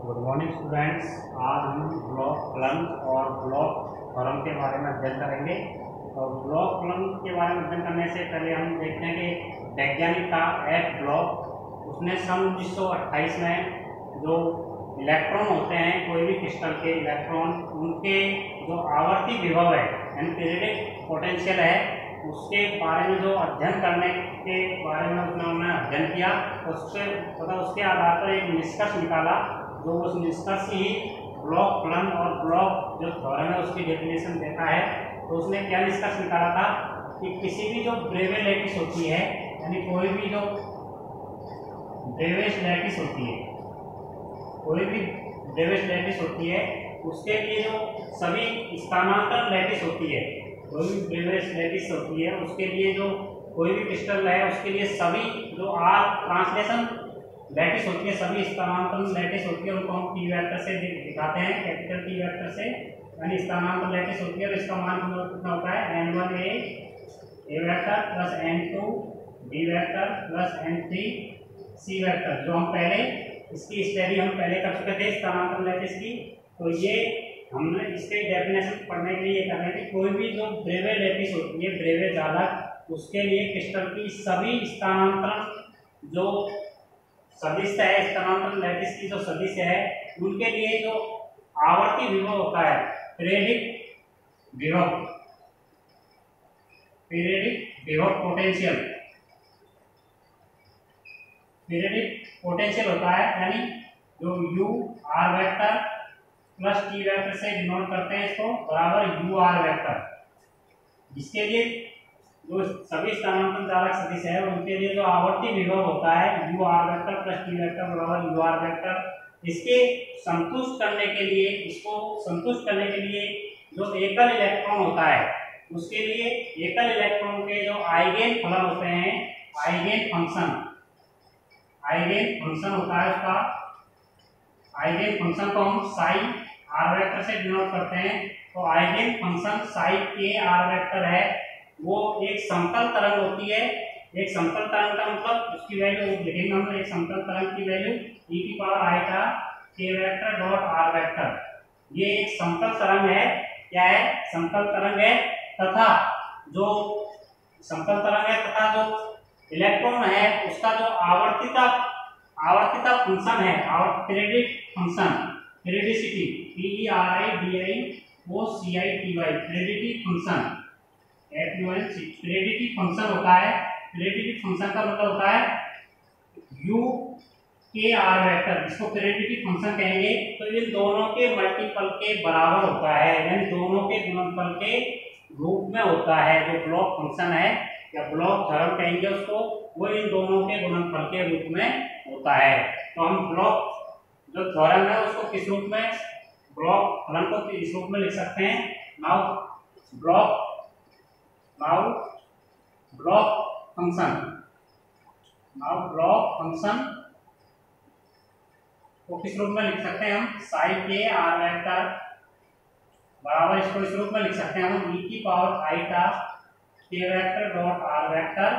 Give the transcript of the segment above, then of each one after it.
Good morning students. आज हम block plan और ब्लॉक थ्योरम के बारे में अध्ययन करेंगे। तो ब्लॉक प्लन के बारे में अध्ययन करने से पहले हम देखते हैं कि वैज्ञानिक था एफ ब्लॉक, उसने सन 1928 में जो इलेक्ट्रॉन होते हैं, कोई भी क्रिस्टल के इलेक्ट्रॉन, उनके जो आवर्ती विभव है यानी पीरियडिक पोटेंशियल है, उसके बारे में जो अध्ययन करने के बारे में उन्होंने अध्ययन किया, उसके आधार पर एक निष्कर्ष निकाला। जो उस निष्कर्ष ही ब्लॉक प्लन और ब्लॉक जो थ्योरम है उसकी डेफिनेशन देता है। तो उसने क्या निष्कर्ष निकाला था कि किसी भी जो ब्रेवे लैटिस होती है, यानी कोई भी जो ब्रेवेज लैटिस होती है, कोई भी ब्रेवेज लैटिस होती है, उसके लिए जो सभी स्थानांतरण लैटिस होती है, कोई भी ब्रेवेज लैटिस होती है, उसके लिए जो कोई भी क्रिस्टल है, उसके लिए सभी जो आर ट्रांसलेशन लैटिस होती है, सभी स्थानांतरण लैटिस होती है, उनको हम टी वेक्टर से दिखाते हैं, कैपिटल टी वेक्टर से, यानी स्थानांतरण लैटिस होती है। और इसका मान कितना होता है, n1 A vector plus n2 B vector plus n3 C vector. जो हम पहले इसकी स्टडी हम पहले कर चुके थे स्थानांतरण लैटिस की। तो ये हमने इसके डेफिनेशन पढ़ने के लिए कर रहे थे। कोई भी जो ब्रेवे लैटिस होती है, ब्रेवे जालक, उसके लिए क्रिस्टल की सभी स्थानांतरण जो सदिश है, स्थानांतरण लैटिस की जो सदिश है, उनके लिए जो आवर्ती विभव होता है, पीरियडिक विभव पीरियडिक पोटेंशियल होता है, यानी जो U R vector plus T vector से डिनोट करते हैं इसको, बराबर यू आर वेक्टर। जिसके लिए जो सभी स्थानांतरण चालक सदिश है, उनके लिए जो आवर्ती विभव होता है U R vector plus T vector बराबर यू आर वेक्टर। इसको संतुष्ट करने के लिए जो एकल इलेक्ट्रॉन होता है, उसके लिए एकल इलेक्ट्रॉन के जो आइगेन फलन होते हैं, आइगेन फंक्शन होता है, उसका आइगेन फंक्शन को हम साई आर वेक्टर से डिनोट करते हैं। तो आइगेन फंक्शन साई के आर वेक्टर है, वो एक समतल तरंग होती है। एक समतल तरंग का मतलब उसकी वैल्यू लिखेंगे हम, एक समतल तरंग की वैल्यू e की पावर i का k vector dot r vector. ये एक समतल तरंग है। क्या है? समतल तरंग है। तथा जो समतल तरंग है तथा जो इलेक्ट्रॉन है, उसका जो आवर्तिता फंक्शन है, periodic function, periodicity PERIDIOCITY, periodic function periodic function होता है। पीरियडिक फंक्शन का मतलब होता है यू के आर वेक्टर, जिसको पीरियडिक फंक्शन कहेंगे। तो इन दोनों के मल्टीपल के बराबर होता है, यानी दोनों के गुणनफल के रूप में होता है। जो ब्लॉक फंक्शन है या ब्लॉक थ्योरम कहेंगे उसको, वो इन दोनों के गुणनफल के रूप में होता है। तो हम ब्लॉक जो थ्योरम है उसको किस रूप में, ब्लॉक फलन को इस रूप में लिख सकते हैं। नाउ ब्लॉक फंक्शन को किस रूप में लिख सकते हैं हम, साई के आर वेक्टर बराबर, इसको इस रूप में लिख सकते हैं हम, e की पावर i का k vector dot r vector,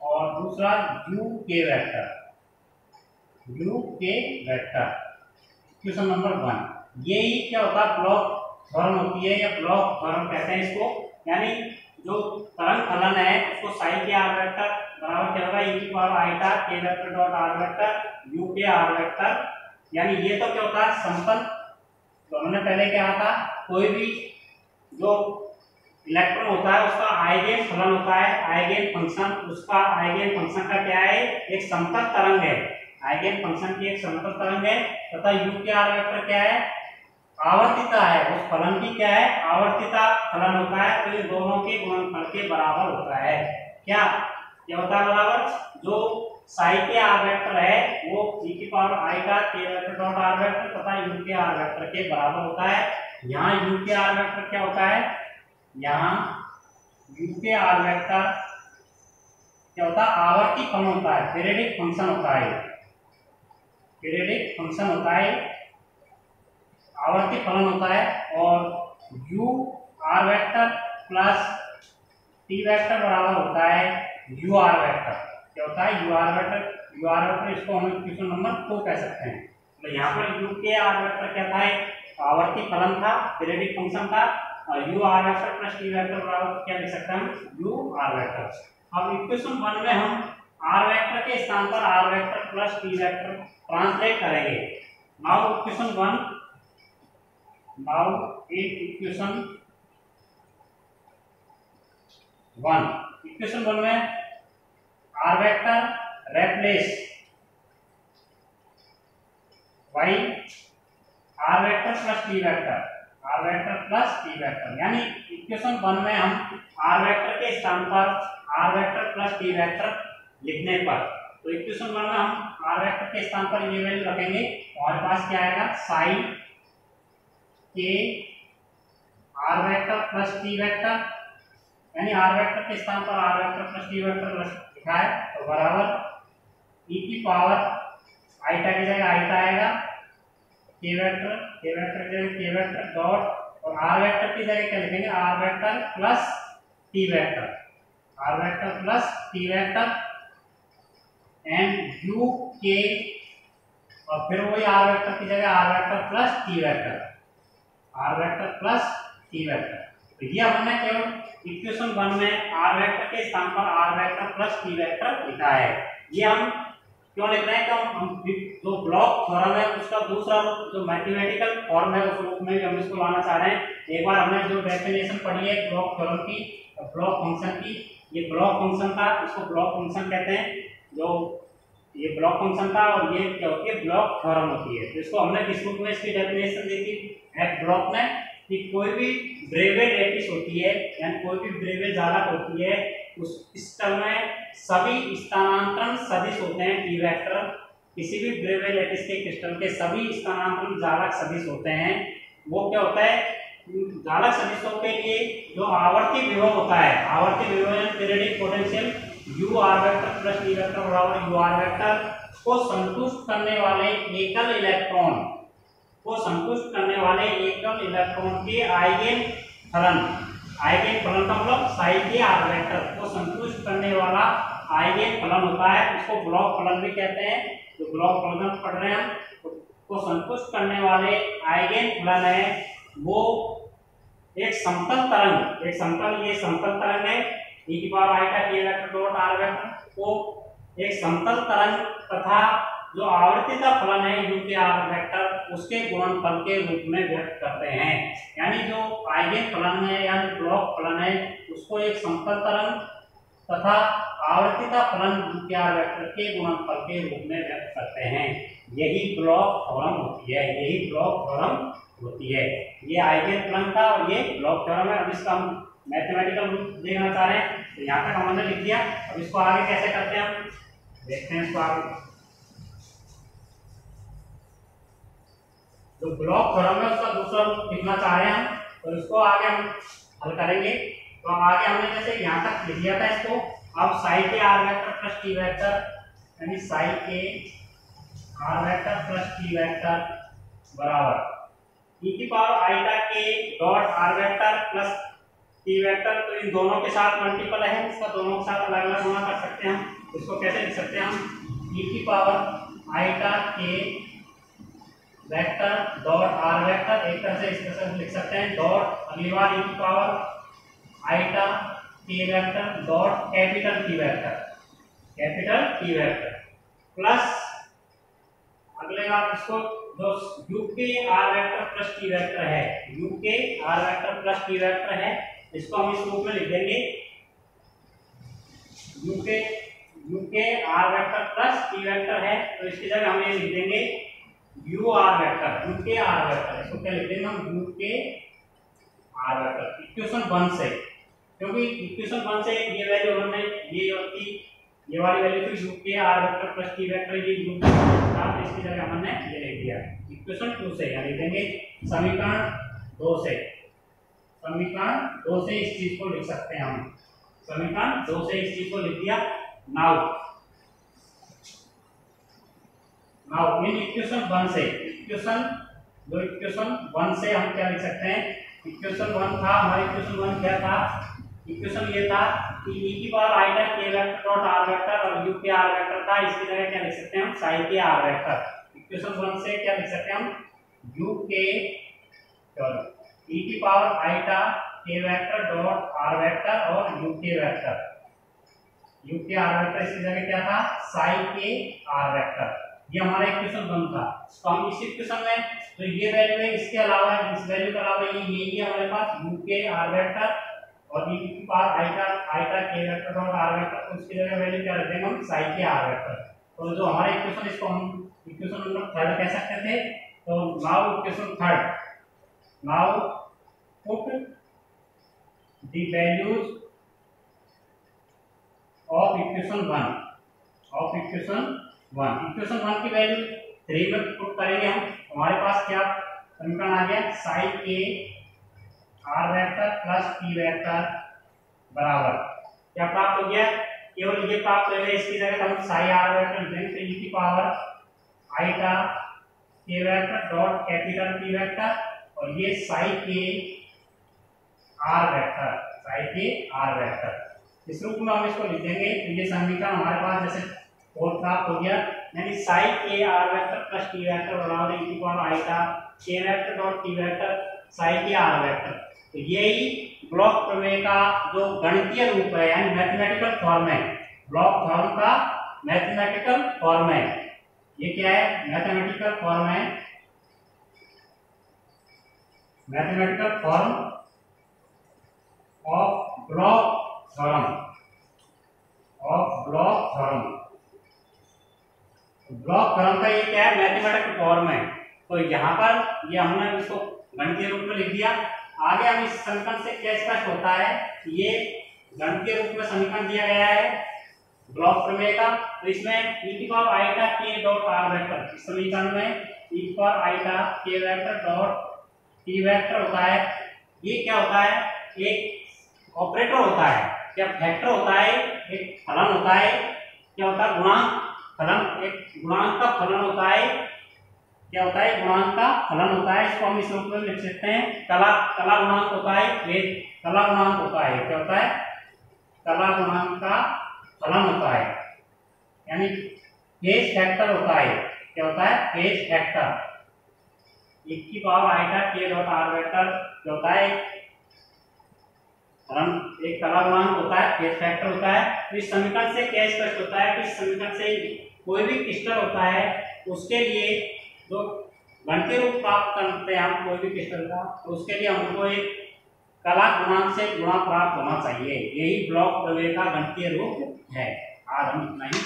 और दूसरा u k vector. Question number 1, ये ही क्या होता है, ब्लॉक थ्योरम होती है या ब्लॉक थ्योरम कहते हैं इसको। यानी जो तरंग फलन है उसको साई के आर वेक्टर बराबर क्या होगा, e की पावर i का k vector dot r vector u के r वेक्टर। यानी ये तो क्या होता है, समतल। तो हमने पहले क्या था, कोई भी जो इलेक्ट्रॉन होता है उसका आइगेन फलन होता है, आइगेन फंक्शन, उसका आइगेन फंक्शन का क्या है, एक समतल तरंग है। आइगेन फंक्शन की एक समतल तरंग है। तथा यू के आर वेक्टर क्या है, आवर्तिता है। उस फलन की क्या है, आवर्तिता फलन होता है। तो इन दोनों के गुणनफल के बराबर होता है। क्या होता है बराबर, जो साई के आर वेक्टर है वो e की पावर i का k vector dot r vector तथा u के आर वेक्टर के बराबर होता है। यहाँ u के आर वेक्टर क्या होता है, यहाँ u के आर वेक्टर क्या होता है, आवर्ती फलन होता है, पीरियडिक फंक्शन होता है, आवर्ती फलन होता है। और u are vector plus t vector बराबर होता है u आर वेक्टर। क्या होता है, यू आर वेक्टर। इसको हम क्वेश्चन नंबर 2 कह सकते हैं। तो यहाँ पर u के आर वेक्टर क्या था, एक आवर्ती फलन था, पीरियडिक फंक्शन था, और u are vector plus t vector बराबर क्या लिख सकते हैं हम, u आर वेक्टर। अब इक्वेशन 1 में हम आर वेक्टर के स्थान पर R vector plus T vector translate करेंगे। Now equation 1, now in equation 1 में R vector replace by R vector plus T vector, R vector plus T vector, यानी equation 1 में हम आर वेक्टर के स्थान पर R vector plus T vector लिखने पर, तो इक्वेशन 1 में हम आर वेक्टर के स्थान पर ये वैल्यू रखेंगे, हमारे पास क्या आएगा, साइन के are vector plus T vector, यानी आर वेक्टर के स्थान पर R vector plus T vector लिखा है, तो बराबर e की पावर आइटा की जगह आइटा आएगा, के वेक्टर की जगह के वेक्टर डॉट, और आर वेक्टर की जगह क्या लिखेंगे, R vector plus T vector, R vector plus T vector and U के, और फिर वही आर वेक्टर की जगह R vector plus T vector, R vector plus T vector. तो ये हमने केवल इक्वेशन 1 में आर वेक्टर के स्थान पर R vector plus T vector लिखा है। ये हम क्यों लिख रहे हैं, कि हम जो ब्लॉक थ्योरम है उसका दूसरा रूप जो मैथमेटिकल फॉर्म है उस रूप में भी हम इसको लाना चाह रहे हैं। एक बार हमने जो डेफिनेशन पढ़ी है ब्लॉक थ्योरम की, ब्लॉक फंक्शन की, ये ब्लॉक फंक्शन था, इसको ब्लॉक फंक्शन कहते हैं, जो ये ब्लॉक फंक्शन था, और ये क्या होती है, ब्लॉक थ्योरम होती है। तो इसको हमने किस रूप में इसकी डेफिनेशन दी थी एफ ब्लॉक में, कि कोई भी ब्रेवेड लैटिस होती है, यानी कोई भी ब्रेवेड जालक होती है, उस सिस्टम में सभी स्थानांतरण सदिश होते हैं टी वेक्टर, किसी भी ब्रेवेड लैटिस के क्रिस्टल के सभी स्थानांतरण जालक सदिश होते हैं। वो क्या होता है, जालक सदिशों के लिए जो आवर्ती विभव होता है, आवर्ती विभव periodic potential U R vector plus T vector बराबर यू आर वेक्टर को संतुष्ट करने वाले एकल इलेक्ट्रॉन के आइगेन फलन, आइगेन फलन का मतलब साई के आर वेक्टर को संतुष्ट करने वाला आइगेन फलन होता है, उसको ब्लॉक फलन भी कहते हैं। जो ब्लॉक फलन पढ़ रहे हैं को संतुष्ट करने वाले आइगेन फलन है, वो एक समतल तरंग, ये समतल तरंग है, e की पावर आइटा के वेक्टर डॉट आर वेक्टर को एक समतल तरंग तथा जो आवर्तिता फलन है u के आर वेक्टर उसके गुणनफल के रूप में व्यक्त करते हैं। यानी जो आइगेन फलन है यानी ब्लॉक फलन है उसको एक समतल तरंग तथा आवर्तिता फलन u के आर वेक्टर के गुणनफल के रूप में व्यक्त करते हैं। यही ब्लॉक थ्योरम होती है। ये आइगेन फलन था और ये ब्लॉक थ्योरम है। अब इसका हम मैथमेटिकल रूप देखना चाह रहे हैं, तो यहाँ तक हमने लिख दिया। अब इसको आगे कैसे करते हैं हम देखते हैं। इसको आगे जो ब्लॉक थ्योरम है उसका दूसरा रूप लिखना चाह रहे हैं हम, तो इसको आगे हम हल करेंगे। तो आगे हमने जैसे यहाँ तक लिख दिया था इसको, अब साई के are vector plus T vector यानी साई के are vector plus T vector बराबर e की पावर आइटा के dot R vector plus T vector. तो इन दोनों के साथ मल्टीपल है, इसका दोनों के साथ अलग अलग गुणा कर सकते हैं हम। इसको कैसे लिख सकते हैं हम, e की पावर आइटा के वेक्टर डॉट आर वेक्टर, एक तरह से इस तरह से लिख सकते हैं डॉट अगली बार e की पावर आइटा T vector dot capital T vector plus अगले बार इसको जो u के are vector plus T vector है, u के are vector plus T vector है, इसको हम इस रूप में लिख देंगे u के are vector plus T vector है, तो इसकी जगह हम ये लिख देंगे u आर वेक्टर, u के आर वेक्टर। इसको क्या लिख देंगे हम, u के आर वेक्टर इक्वेशन 1 से, क्योंकि इक्वेशन 1 से ये वैल्यू हमने ये वाली वैल्यू थी u के are vector plus T vector, ये u था, इसकी जगह हमने ये लिख दिया। इक्वेशन 2 से यानी देंगे समीकरण 2 से इस चीज को लिख सकते हैं हम। समीकरण 2 से इस चीज को लिख दिया। नाउ इन इक्वेशन 1 से इक्वेशन 1 से हम क्या लिख सकते हैं, इक्वेशन 1 था हमारा, इक्वेशन 1 क्या था, इक्वेशन ये था कि e की पावर आइटा के वेक्टर डॉट आर वेक्टर और u के आर वेक्टर था, इसकी जगह क्या लिख सकते हैं हम साई के आर वेक्टर। इक्वेशन 1 से क्या लिख सकते हैं हम, यू के ई की power eta k vector dot R vector और यू के वेक्टर, यू के आर वेक्टर इसकी जगह क्या था, साई के आर वेक्टर। ये हमारा इक्वेशन 1 था। तो हम इस इक्वेशन में तो ये वैल्यू है, इसके अलावा इस वैल्यू के अलावा ये हमारे पास यू के आर वेक्टर और ई की power eta k vector dot R vector, तो उसकी जगह वैल्यू क्या रख देंगे हम, साई के आर वेक्टर। तो जो हमारा इक्वेशन, इसको हम इक्वेशन नंबर 3 कह सकते थे। तो now equation 3, now put the values of equation 1 equation 1 की वैल्यू 3 में पुट करेंगे हम। हमारे पास क्या समीकरण आ गया, साई के are vector plus T vector बराबर क्या प्राप्त हो गया, केवल ये प्राप्त हो गया, इसकी जगह हम साई आर वेक्टर लिख देंगे, तो ई की power eta k vector dot capital T vector और ये साई के आर वेक्टर, इस रूप में हम इसको लिख देंगे। तो ये समीकरण हमारे पास जैसे 4 प्राप्त हो गया, यानी साई के are vector plus T vector बराबर ई की power eta k vector dot t vector psi के आर वेक्टर। तो यही ब्लॉक प्रमेय का जो गणितीय रूप है, यानी मैथमेटिकल फॉर्म है, ब्लॉक फॉर्म का मैथमेटिकल फॉर्म है। ये क्या है, मैथमेटिकल फॉर्म है, mathematical form of block theorem, block theorem का ये क्या है, मैथमेटिकल फॉर्म है। तो यहाँ पर ये हमने इसको गणितीय रूप में लिख दिया। आगे हम इस समीकरण से क्या स्पष्ट होता है, ये गणितीय रूप में समीकरण दिया गया है ब्लॉक प्रमेय का। तो इसमें ई की पावर आईटा के डॉट आर वेक्टर, इस समीकरण में ई की power eta k vector dot t vector होता है। ये क्या होता है, एक ऑपरेटर होता है, क्या फैक्टर होता है, एक फलन होता है, क्या होता है, गुणांक फलन, एक गुणांक का फलन होता है, क्या होता है, गुणांक का फलन होता है। इसको हम इस रूप में लिख सकते हैं, कला गुणांक होता है, कला गुणांक होता है, क्या होता है, कला गुणांक का फलन होता है, यानी फेज फैक्टर होता है, क्या होता है, फेज फैक्टर। एक की पावर आईटा के डॉट आर वेक्टर जो होता है फलन, एक कला गुणांक होता है, फेज फैक्टर होता है। तो इस समीकरण से क्या स्पष्ट होता है कि इस समीकरण से कोई भी क्रिस्टल होता है उसके लिए जो गणितीय रूप प्राप्त करते हैं हम कोई भी क्रिस्टल का, तो उसके लिए हमको एक कला गुणांक से गुणा प्राप्त होना चाहिए। यही ब्लॉक प्रमेय का गणितीय रूप है। आज हम इतना ही